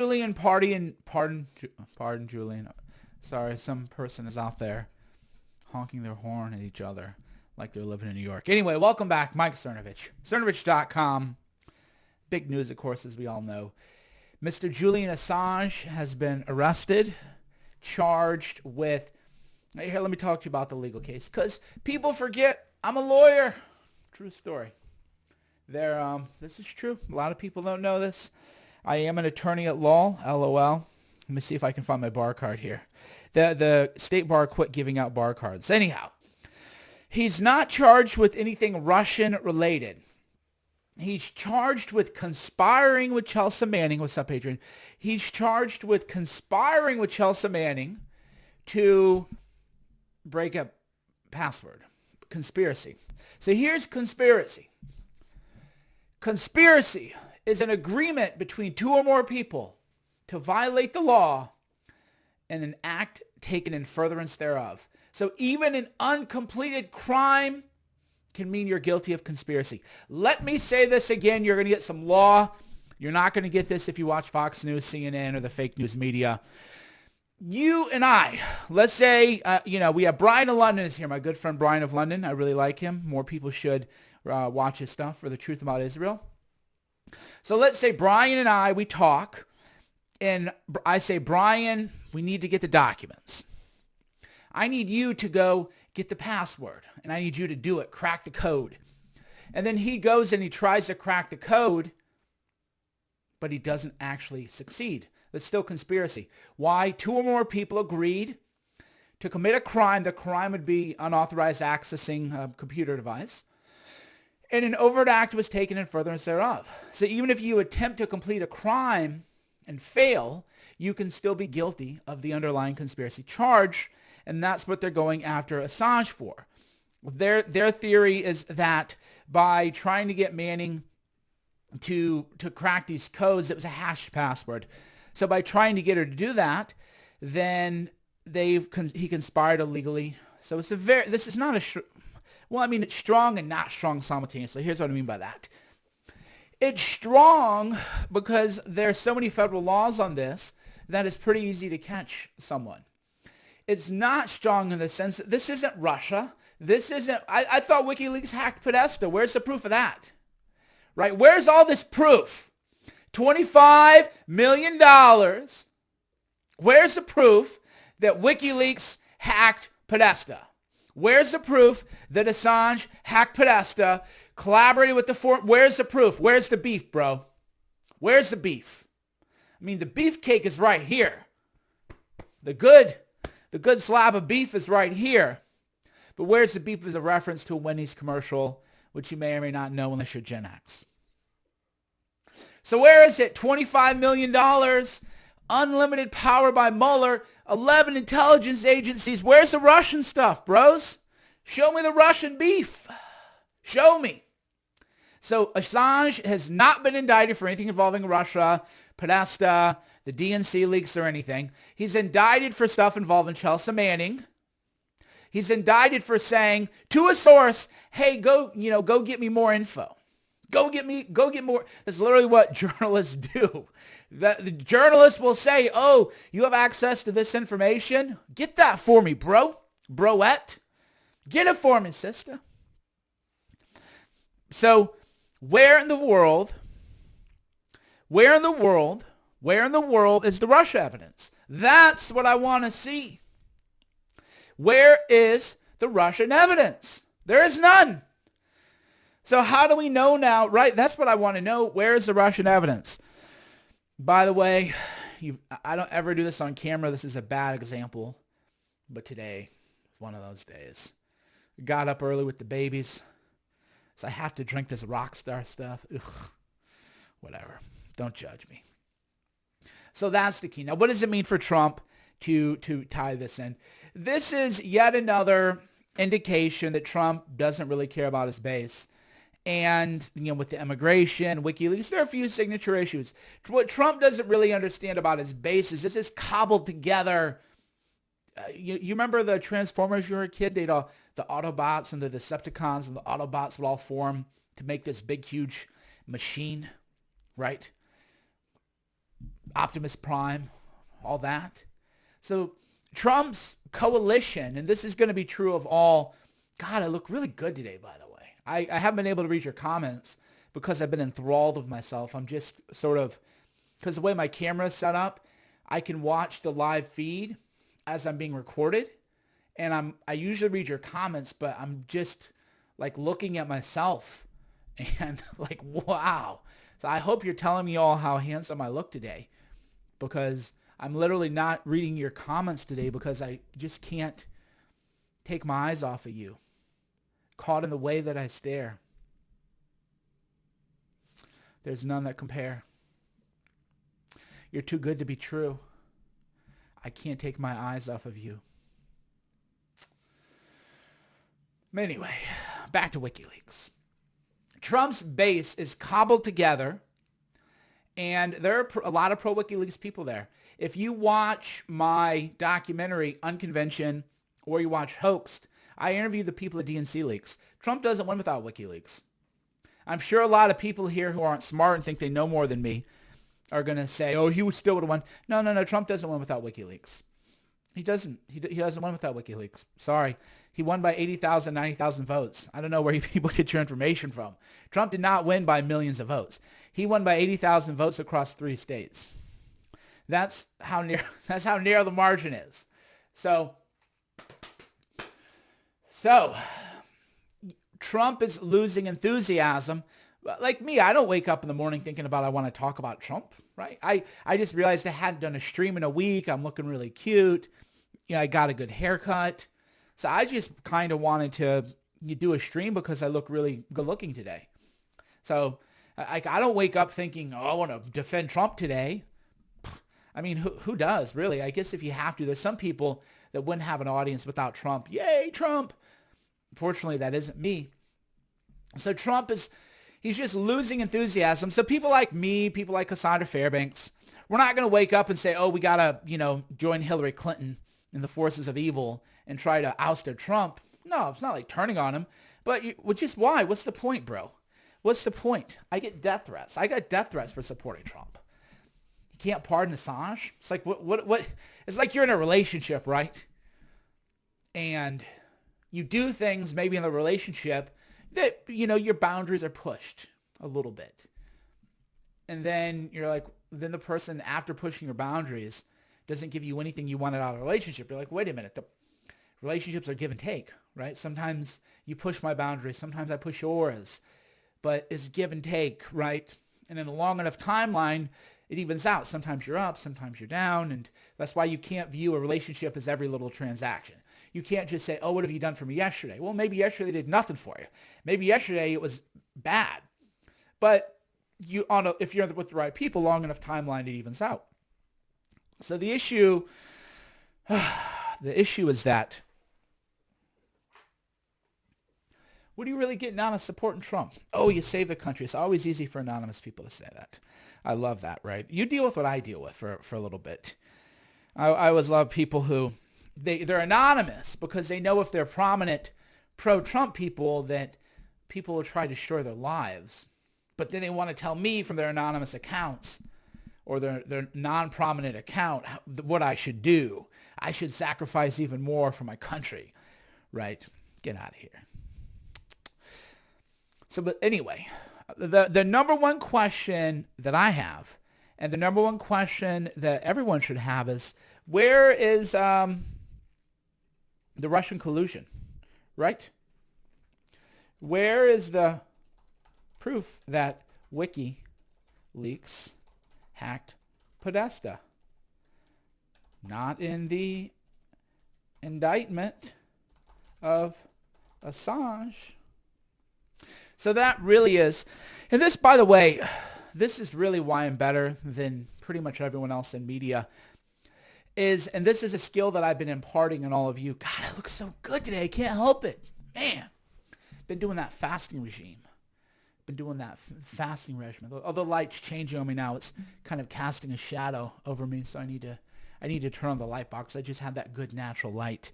Julian, pardon, Julian. Sorry, some person is out there honking their horn at each other like they're living in New York. Anyway, welcome back, Mike Cernovich. Cernovich.com. Big news, of course, as we all know. Mr. Julian Assange has been arrested, charged with... Here, let me talk to you about the legal case, because people forget I'm a lawyer. True story. This is true. A lot of people don't know this. I am an attorney at law, LOL. Let me see if I can find my bar card here. The state bar quit giving out bar cards. Anyhow, he's not charged with anything Russian related. He's charged with conspiring with Chelsea Manning. What's up, Adrian? He's charged with conspiring with Chelsea Manning to break up password. Conspiracy. So here's conspiracy. Conspiracy is an agreement between two or more people to violate the law and an act taken in furtherance thereof. So even an uncompleted crime can mean you're guilty of conspiracy. Let me say this again. You're going to get some law. You're not going to get this if you watch Fox News, CNN, or the fake news media. You and I, let's say, we have Brian of London is here, my good friend Brian of London. I really like him. More people should watch his stuff for the truth about Israel. So let's say Brian and I, we talk, and I say, Brian, we need to get the documents. I need you to go get the password, and I need you to do it, crack the code. And then he goes and he tries to crack the code, but he doesn't actually succeed. That's still conspiracy. Why? Two or more people agreed to commit a crime. The crime would be unauthorized accessing a computer device. And an overt act was taken in furtherance thereof. So even if you attempt to complete a crime and fail, you can still be guilty of the underlying conspiracy charge. And that's what they're going after Assange for. Their theory is that by trying to get Manning to crack these codes, it was a hash password. So by trying to get her to do that, then he conspired illegally. So it's this is not it's strong and not strong simultaneously. Here's what I mean by that. It's strong because there's so many federal laws on this that it's pretty easy to catch someone. It's not strong in the sense that this isn't Russia. This isn't, I thought WikiLeaks hacked Podesta. Where's the proof of that? Right? Where's all this proof? $25 million. Where's the proof that WikiLeaks hacked Podesta? Where's the proof that Assange hacked Podesta, collaborated with where's the proof? Where's the beef, bro? Where's the beef? I mean, the beefcake is right here. The good slab of beef is right here. But where's the beef is a reference to a Wendy's commercial, which you may or may not know unless you're Gen X. So where is it? $25 million, unlimited power by Mueller, 11 intelligence agencies. Where's the Russian stuff, bros? Show me the Russian beef. Show me. So Assange has not been indicted for anything involving Russia, Podesta, the DNC leaks, or anything. He's indicted for stuff involving Chelsea Manning. He's indicted for saying to a source, hey, go get me more info. Go get more. That's literally what journalists do. The journalists will say, oh, you have access to this information? Get that for me, bro. Broette. Get it for me, sister. So where in the world is the Russia evidence? That's what I want to see. Where is the Russian evidence? There is none. So how do we know now, right? That's what I want to know. Where is the Russian evidence? By the way, I don't ever do this on camera. This is a bad example. But today is one of those days. Got up early with the babies. So I have to drink this rock star stuff. Ugh. Whatever. Don't judge me. So that's the key. Now, what does it mean for Trump to tie this in? This is yet another indication that Trump doesn't really care about his base. And, with the immigration, WikiLeaks, there are a few signature issues. What Trump doesn't really understand about his base is this is cobbled together. You remember the Transformers when you were a kid? The Autobots and the Decepticons and the Autobots would all form to make this big, huge machine, right? Optimus Prime, all that. So Trump's coalition, and this is going to be true of all. God, I look really good today, by the way. I haven't been able to read your comments because I've been enthralled with myself. I'm just sort of, because the way my camera is set up, I can watch the live feed as I'm being recorded. And I usually read your comments, but I'm just like looking at myself and like, wow. So I hope you're telling me all how handsome I look today, because I'm literally not reading your comments today because I just can't take my eyes off of you, caught in the way that I stare. There's none that compare. You're too good to be true. I can't take my eyes off of you. Anyway, back to WikiLeaks. Trump's base is cobbled together, and there are a lot of pro-WikiLeaks people there. If you watch my documentary, Unconvention, or you watch Hoaxed, I interviewed the people at DNC Leaks. Trump doesn't win without WikiLeaks. I'm sure a lot of people here who aren't smart and think they know more than me are going to say, oh, he still would have won. No. Trump doesn't win without WikiLeaks. He doesn't. He doesn't win without WikiLeaks. Sorry. He won by 80,000, 90,000 votes. I don't know where people get your information from. Trump did not win by millions of votes. He won by 80,000 votes across 3 states. That's how narrow the margin is. So Trump is losing enthusiasm. Like me, I don't wake up in the morning thinking about I want to talk about Trump, right? I just realized I hadn't done a stream in a week. I'm looking really cute. I got a good haircut. So I just kind of wanted to do a stream because I look really good looking today. So I don't wake up thinking, oh, I want to defend Trump today. I mean, who does, really? I guess if you have to. There's some people that wouldn't have an audience without Trump. Yay, Trump. Unfortunately, that isn't me. So he's just losing enthusiasm. So people like me, people like Cassandra Fairbanks, we're not going to wake up and say, oh, we got to, join Hillary Clinton and the forces of evil and try to oust Trump. No, it's not like turning on him. But just why? What's the point, bro? What's the point? I get death threats. I got death threats for supporting Trump. You can't pardon Assange? It's like, what? It's like you're in a relationship, right? And you do things maybe in the relationship that, your boundaries are pushed a little bit. And then you're like, then the person after pushing your boundaries doesn't give you anything you wanted out of the relationship. You're like, wait a minute, the relationships are give and take, right? Sometimes you push my boundaries, sometimes I push yours, but it's give and take, right? And in a long enough timeline, it evens out. Sometimes you're up, sometimes you're down, and that's why you can't view a relationship as every little transaction. You can't just say, oh, what have you done for me yesterday? Well, maybe yesterday they did nothing for you. Maybe yesterday it was bad. But if you're with the right people, long enough timeline, it evens out. So the issue is that, what are you really getting out of supporting Trump? Oh, you save the country. It's always easy for anonymous people to say that. I love that, right? You deal with what I deal with for a little bit. I always love people who, they're anonymous because they know if they're prominent pro-Trump people that people will try to destroy their lives. But then they want to tell me from their anonymous accounts or their non-prominent account what I should do. I should sacrifice even more for my country, right? Get out of here. So, but anyway, the number one question that I have, and the number one question that everyone should have is, where is the Russian collusion, right? Where is the proof that WikiLeaks hacked Podesta? Not in the indictment of Assange. So that really is, and this, by the way, this is really why I'm better than pretty much everyone else in media, and this is a skill that I've been imparting on all of you. God, I look so good today. I can't help it. Man, been doing that fasting regime. Been doing that fasting regimen. Although the light's changing on me now, it's kind of casting a shadow over me, so I need to turn on the light box. I just have that good natural light.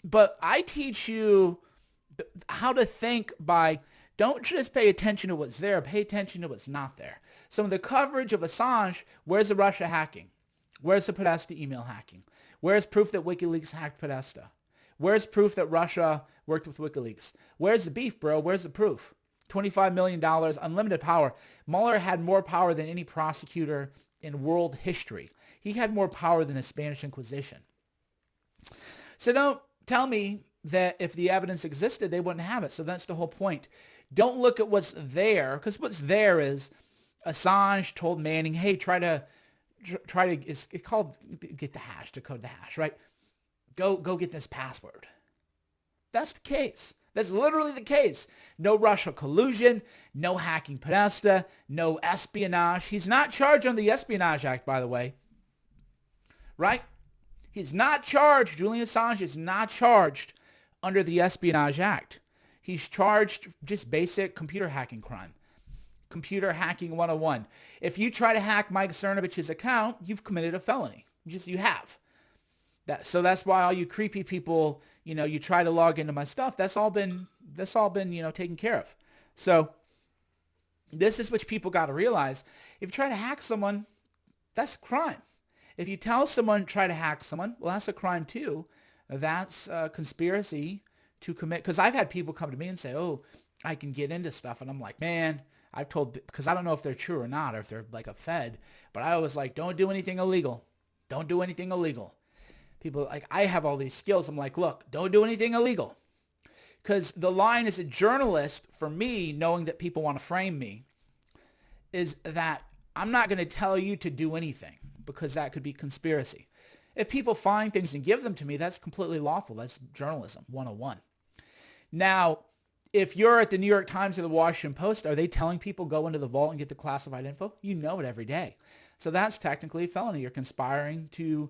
But I teach you how to think by Don't just pay attention to what's there. Pay attention to what's not there. So in the coverage of Assange, where's the Russia hacking? Where's the Podesta email hacking? Where's proof that WikiLeaks hacked Podesta? Where's proof that Russia worked with WikiLeaks? Where's the beef, bro? Where's the proof? $25 million, unlimited power. Mueller had more power than any prosecutor in world history. He had more power than the Spanish Inquisition. So don't tell me that if the evidence existed, they wouldn't have it. So that's the whole point. Don't look at what's there, because what's there is Assange told Manning, hey, try to, it's called, get the hash, decode the hash, right? Go get this password. That's the case. That's literally the case. No Russia collusion, no hacking Podesta, no espionage. He's not charged on the Espionage Act, by the way. Right? He's not charged. Julian Assange is not charged under the Espionage Act. He's charged just basic computer hacking crime. Computer hacking 101. If you try to hack Mike Cernovich's account, you've committed a felony. You have. So that's why all you creepy people, you try to log into my stuff. That's all been, taken care of. So this is what people got to realize. If you try to hack someone, that's a crime. If you tell someone try to hack someone, well, that's a crime too. That's a conspiracy to commit. Because I've had people come to me and say, oh, I can get into stuff. And I'm like, man, I've told, because I don't know if they're true or not, or if they're like a Fed. But I was like, don't do anything illegal. Don't do anything illegal. People like, I have all these skills. I'm like, look, don't do anything illegal. Because the line as a journalist, for me, knowing that people want to frame me, is that I'm not going to tell you to do anything, because that could be conspiracy. If people find things and give them to me, that's completely lawful. That's journalism 101. Now, if you're at the New York Times or the Washington Post, are they telling people go into the vault and get the classified info? You know it every day. So that's technically a felony. You're conspiring to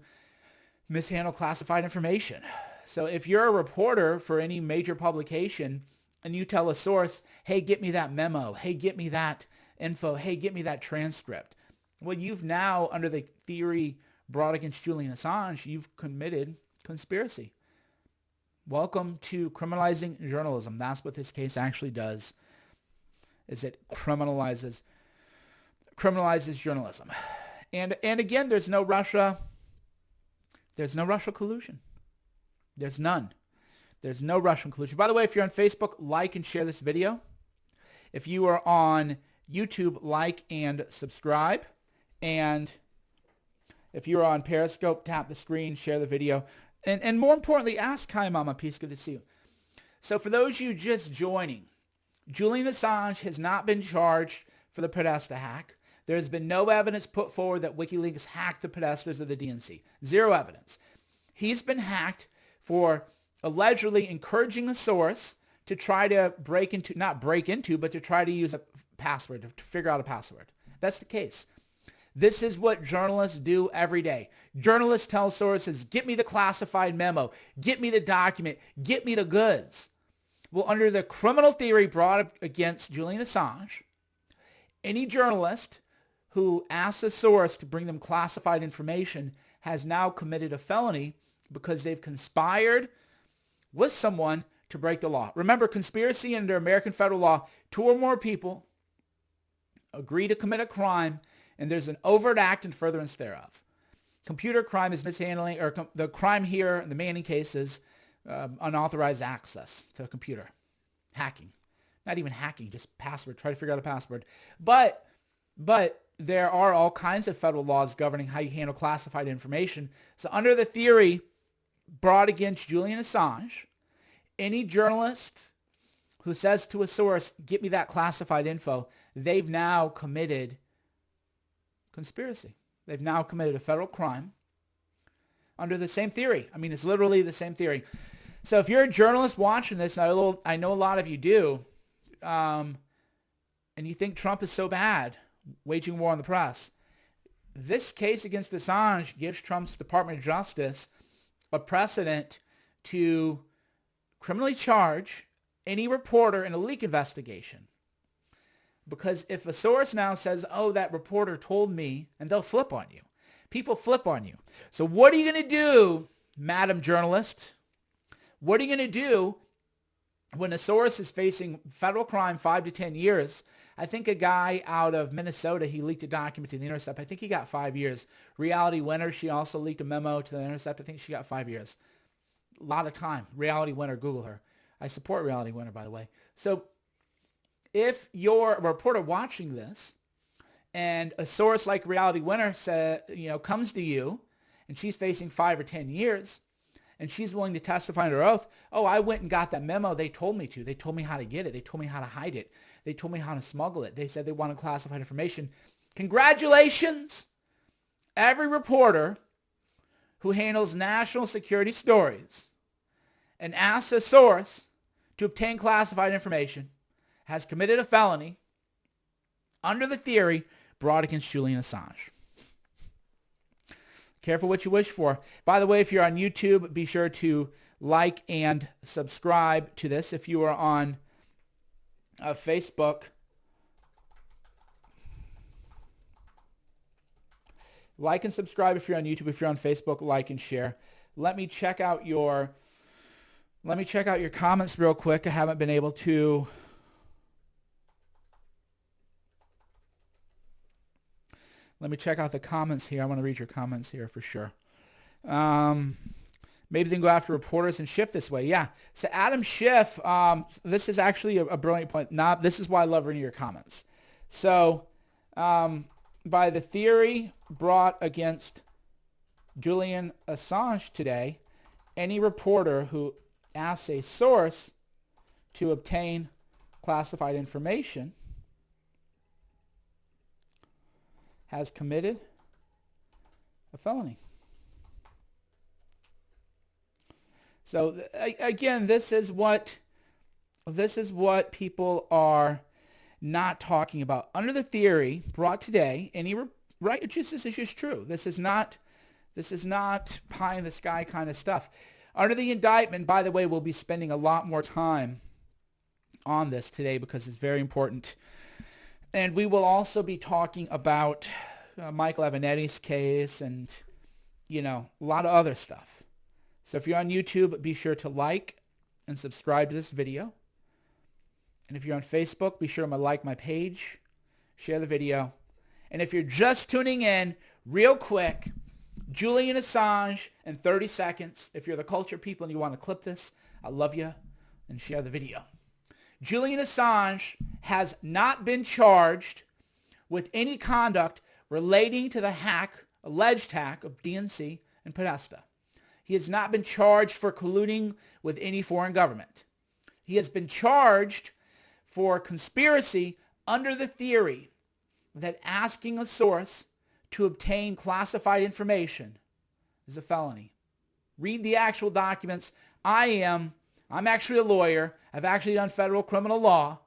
mishandle classified information. So if you're a reporter for any major publication and you tell a source, hey, get me that memo. Hey, get me that info. Hey, get me that transcript. Well, you've now, under the theory brought against Julian Assange, you've committed conspiracy. Welcome to criminalizing journalism. That's what this case actually does, is it criminalizes journalism. And again, there's no Russia collusion. There's none. There's no Russian collusion. By the way, if you're on Facebook, like and share this video. If you are on YouTube, like and subscribe. And if you're on Periscope, tap the screen, share the video. And more importantly, ask hi, Mama. Peace, good to see you. So for those of you just joining, Julian Assange has not been charged for the Podesta hack. There's been no evidence put forward that WikiLeaks hacked the Podestas or the DNC. Zero evidence. He's been hacked for allegedly encouraging a source to try to but to try to use a password, to figure out a password. That's the case. This is what journalists do every day. Journalists tell sources, get me the classified memo, get me the document, get me the goods. Well, under the criminal theory brought up against Julian Assange, any journalist who asks a source to bring them classified information has now committed a felony because they've conspired with someone to break the law. Remember, conspiracy under American federal law, 2 or more people agree to commit a crime, and there's an overt act in furtherance thereof. Computer crime is mishandling, or the crime here in the Manning case is unauthorized access to a computer. Hacking. Not even hacking, just password. Try to figure out a password. But there are all kinds of federal laws governing how you handle classified information. So under the theory brought against Julian Assange, any journalist who says to a source, get me that classified info, they've now committed conspiracy. They've now committed a federal crime under the same theory. I mean, it's literally the same theory. So if you're a journalist watching this, and I know a lot of you do, and you think Trump is so bad, waging war on the press, this case against Assange gives Trump's Department of Justice a precedent to criminally charge any reporter in a leak investigation. Because if a source now says, oh, that reporter told me, and they'll flip on you. People flip on you. So what are you going to do, Madam Journalist? What are you going to do when a source is facing federal crime 5 to 10 years, I think a guy out of Minnesota, he leaked a document to The Intercept. I think he got 5 years. Reality Winner, she also leaked a memo to The Intercept. I think she got 5 years. A lot of time. Reality Winner, Google her. I support Reality Winner, by the way. So if you're a reporter watching this and a source like Reality Winner comes to you and she's facing 5 or 10 years, and she's willing to testify under oath, oh, I went and got that memo. They told me to. They told me how to get it. They told me how to hide it. They told me how to smuggle it. They said they wanted classified information. Congratulations, every reporter who handles national security stories and asks a source to obtain classified information has committed a felony under the theory brought against Julian Assange. Careful what you wish for. By the way, if you're on YouTube, be sure to like and subscribe to this. If you are on Facebook, like and subscribe if you're on YouTube. If you're on Facebook, like and share. Let me check out your comments real quick. I haven't been able to. Let me check out the comments here. I want to read your comments here for sure. Maybe they can go after reporters and Schiff this way. Yeah. So Adam Schiff, this is actually a brilliant point. This is why I love reading your comments. So by the theory brought against Julian Assange today, any reporter who asks a source to obtain classified information has committed a felony. So again, this is what people are not talking about. Under the theory brought today, this is just true. This is not pie in the sky kind of stuff. Under the indictment, by the way, we'll be spending a lot more time on this today because it's very important. And we will also be talking about Michael Avenatti's case and, a lot of other stuff. So if you're on YouTube, be sure to like and subscribe to this video. And if you're on Facebook, be sure to like my page, share the video. And if you're just tuning in, real quick, Julian Assange in 30 seconds. If you're the culture people and you want to clip this, I love you, and share the video. Julian Assange has not been charged with any conduct relating to the alleged hack of DNC and Podesta. He has not been charged for colluding with any foreign government. He has been charged for conspiracy under the theory that asking a source to obtain classified information is a felony. Read the actual documents. I'm actually a lawyer. I've actually done federal criminal law.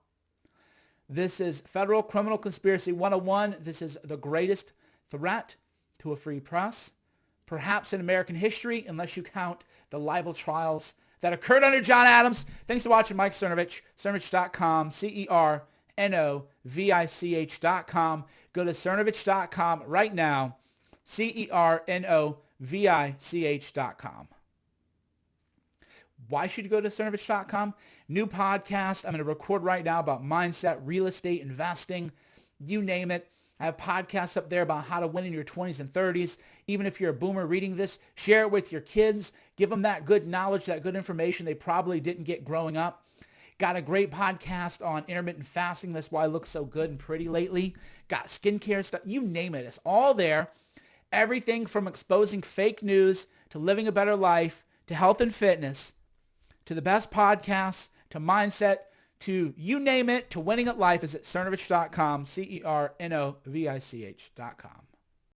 This is Federal Criminal Conspiracy 101. This is the greatest threat to a free press, perhaps in American history, unless you count the libel trials that occurred under John Adams. Thanks for watching. Mike Cernovich, cernovich.com, Cernovich.com. Go to cernovich.com right now, Cernovich.com. Why should you go to Cernovich.com? New podcast I'm going to record right now about mindset, real estate, investing, you name it. I have podcasts up there about how to win in your 20s and 30s. Even if you're a boomer reading this, share it with your kids. Give them that good knowledge, that good information they probably didn't get growing up. Got a great podcast on intermittent fasting. That's why I look so good and pretty lately. Got skincare stuff. You name it. It's all there. Everything from exposing fake news to living a better life to health and fitness to the best podcasts to mindset to you name it to winning at life is at Cernovich.com, Cernovich.com.